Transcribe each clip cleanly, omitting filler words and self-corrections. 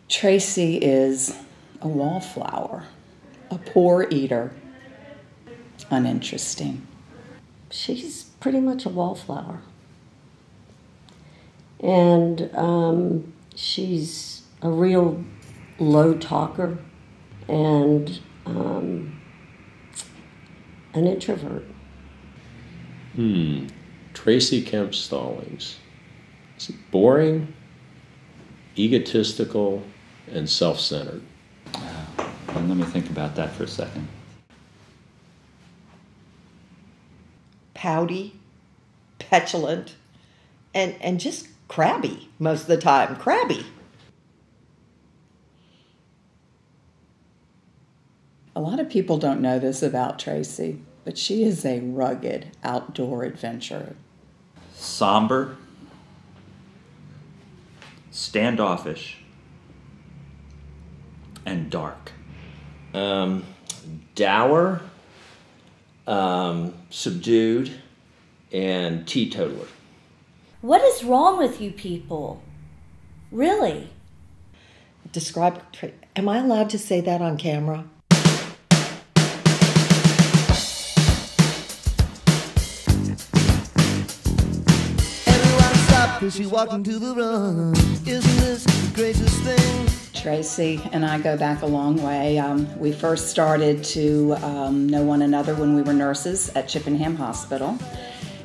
Tracy is a wallflower, a poor eater, uninteresting. She's pretty much a wallflower. And she's a real low talker and an introvert. Tracy Kemp Stallings. Is it boring, egotistical, and self-centered? Let me think about that for a second. Pouty, petulant, and just crabby most of the time. Crabby. A lot of people don't know this about Tracy, but she is a rugged outdoor adventurer. Somber, standoffish, and dark. Dour, subdued, and teetotaler. What is wrong with you people? Really? Describe. Am I allowed to say that on camera? Everyone stop as you walk into the room. Isn't this the greatest thing? Tracy and I go back a long way. We first started to know one another when we were nurses at Chippenham Hospital.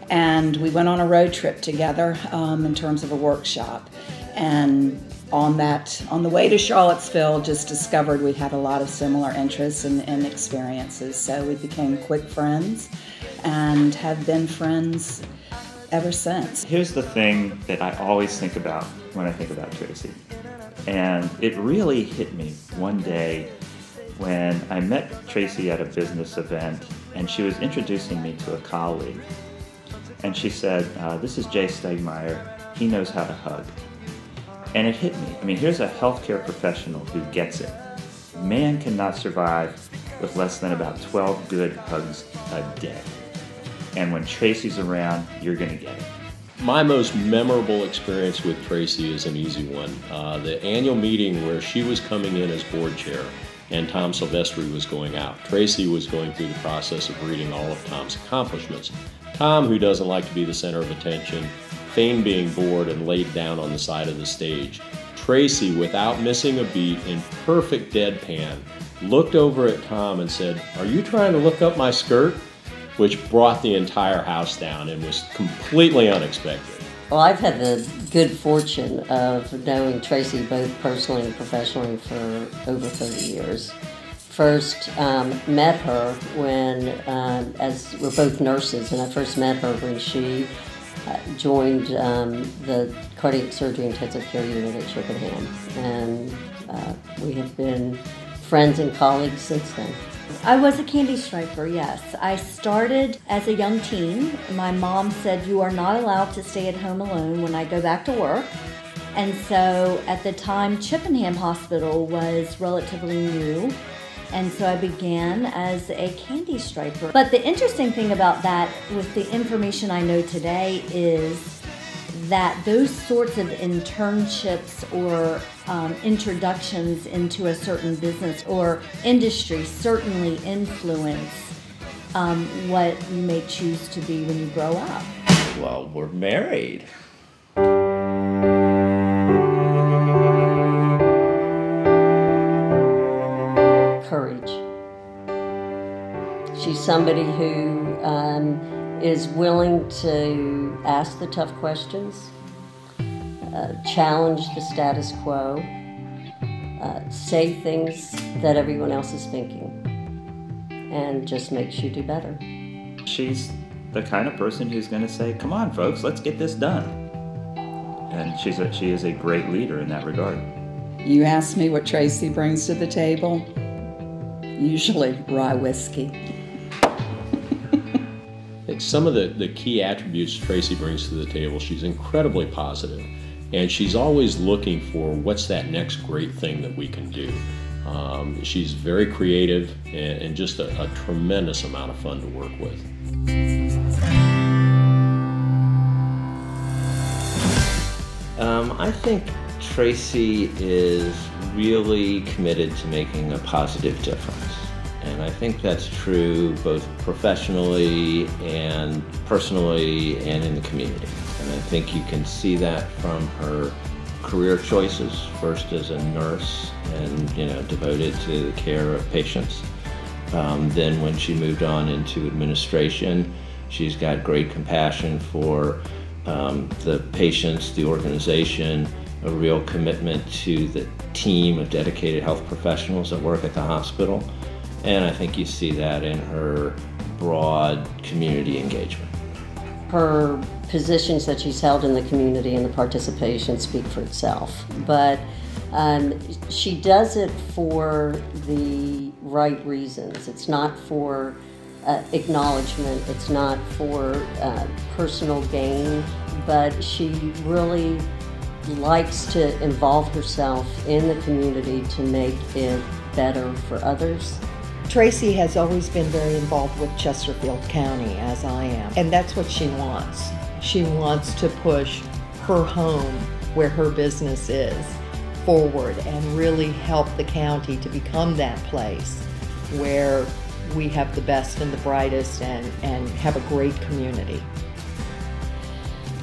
And we went on a road trip together in terms of a workshop. And on the way to Charlottesville, just discovered we had a lot of similar interests and experiences. So we became quick friends and have been friends ever since. Here's the thing that I always think about when I think about Tracy. And it really hit me one day when I met Tracy at a business event and she was introducing me to a colleague. And she said, this is Jay Stegmeyer, he knows how to hug. And it hit me. I mean, here's a healthcare professional who gets it. Man cannot survive with less than about 12 good hugs a day. And when Tracy's around, you're gonna get it. My most memorable experience with Tracy is an easy one. The annual meeting where she was coming in as board chair and Tom Silvestri was going out. Tracy was going through the process of reading all of Tom's accomplishments. Tom, who doesn't like to be the center of attention, feigned being bored and laid down on the side of the stage. Tracy, without missing a beat, in perfect deadpan, looked over at Tom and said, "Are you trying to look up my skirt?" Which brought the entire house down and was completely unexpected. Well, I've had the good fortune of knowing Tracy both personally and professionally for over 30 years. First met her when, as we're both nurses, and I first met her when she joined the cardiac surgery intensive care unit at Chippenham. And we have been friends and colleagues since then. I was a candy striper, yes. I started as a young teen. My mom said, you are not allowed to stay at home alone when I go back to work. And so at the time, Chippenham Hospital was relatively new. And so I began as a candy striper. But the interesting thing about that, with the information I know today, is that those sorts of internships or introductions into a certain business or industry certainly influence what you may choose to be when you grow up. Well, we're married. Courage. She's somebody who is willing to ask the tough questions, challenge the status quo, say things that everyone else is thinking, and just makes you do better. She's the kind of person who's going to say, come on, folks, let's get this done. And she is a great leader in that regard. You ask me what Tracy brings to the table? Usually rye whiskey. Some of the key attributes Tracy brings to the table, she's incredibly positive, and she's always looking for what's that next great thing that we can do. She's very creative and just a tremendous amount of fun to work with. I think Tracy is really committed to making a positive difference. And I think that's true both professionally and personally and in the community. And I think you can see that from her career choices, first as a nurse and devoted to the care of patients. Then when she moved on into administration, she's got great compassion for the patients, the organization, a real commitment to the team of dedicated health professionals that work at the hospital. And I think you see that in her broad community engagement. Her positions that she's held in the community and the participation speak for itself. But she does it for the right reasons. It's not for acknowledgement, it's not for personal gain, but she really likes to involve herself in the community to make it better for others. Tracy has always been very involved with Chesterfield County, as I am, and that's what she wants. She wants to push her home, where her business is, forward and really help the county to become that place where we have the best and the brightest and have a great community.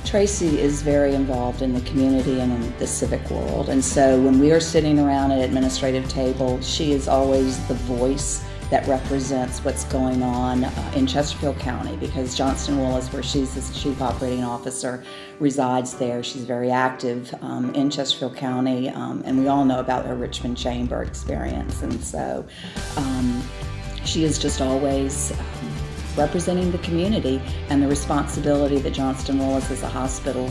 Tracy is very involved in the community and in the civic world, and so when we are sitting around an administrative table, she is always the voice that represents what's going on in Chesterfield County, because Johnston-Willis, where she's the Chief Operating Officer, resides there. She's very active in Chesterfield County, and we all know about her Richmond Chamber experience, and so she is just always representing the community and the responsibility that Johnston-Willis as a hospital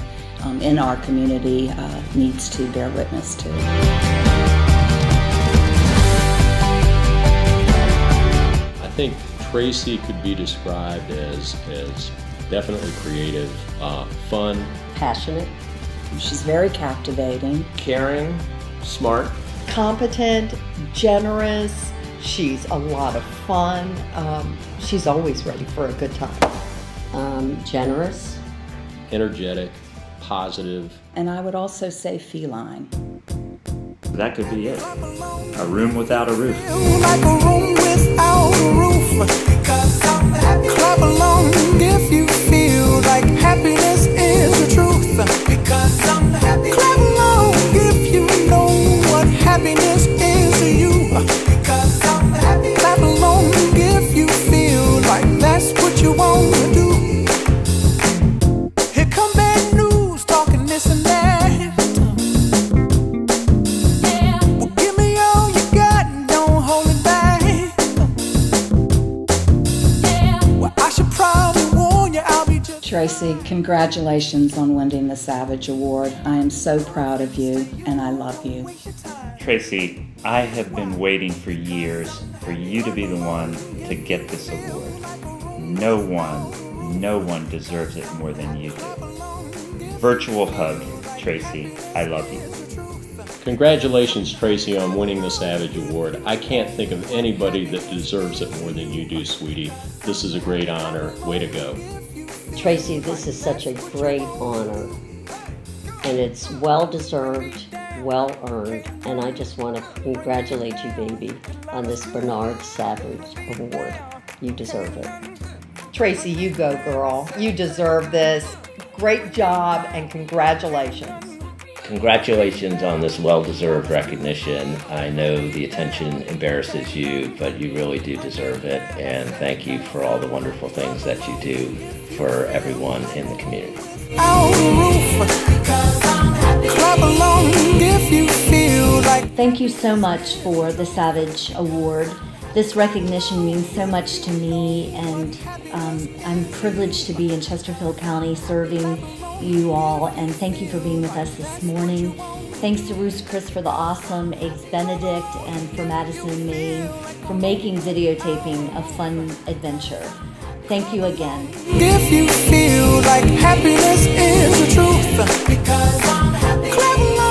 in our community needs to bear witness to. I think Tracy could be described as definitely creative, fun, Passionate. She's very captivating, Caring, smart, Competent, generous, she's a lot of fun. She's always ready for a good time. Generous. energetic, positive. and I would also say feline. That could be it. A room without a roof. Like a room without a roof. Clap along if you feel like happiness is the truth. Clap along if you know what happiness is to you. Clap along if you feel like that's what you want to do. Here come bad news talking this and that. Tracy, congratulations on winning the Savage Award. I am so proud of you, and I love you. Tracy, I have been waiting for years for you to be the one to get this award. No one deserves it more than you do. Virtual hug, Tracy. I love you. Congratulations, Tracy, on winning the Savage Award. I can't think of anybody that deserves it more than you do, sweetie. This is a great honor. Way to go. Tracy, this is such a great honor, and it's well-deserved, well-earned, and I just want to congratulate you, baby, on this Bernard Savage Award. You deserve it. Tracy, you go, girl. You deserve this. Great job and congratulations. Congratulations on this well-deserved recognition. I know the attention embarrasses you, but you really do deserve it, and thank you for all the wonderful things that you do for everyone in the community. Thank you so much for the Savage Award. This recognition means so much to me, and I'm privileged to be in Chesterfield County serving you all, and thank you for being with us this morning. Thanks to Ruth Chris for the awesome Eggs Benedict, and for Madison+Main for making videotaping a fun adventure. Thank you again. If you feel like happiness is the truth, clap along.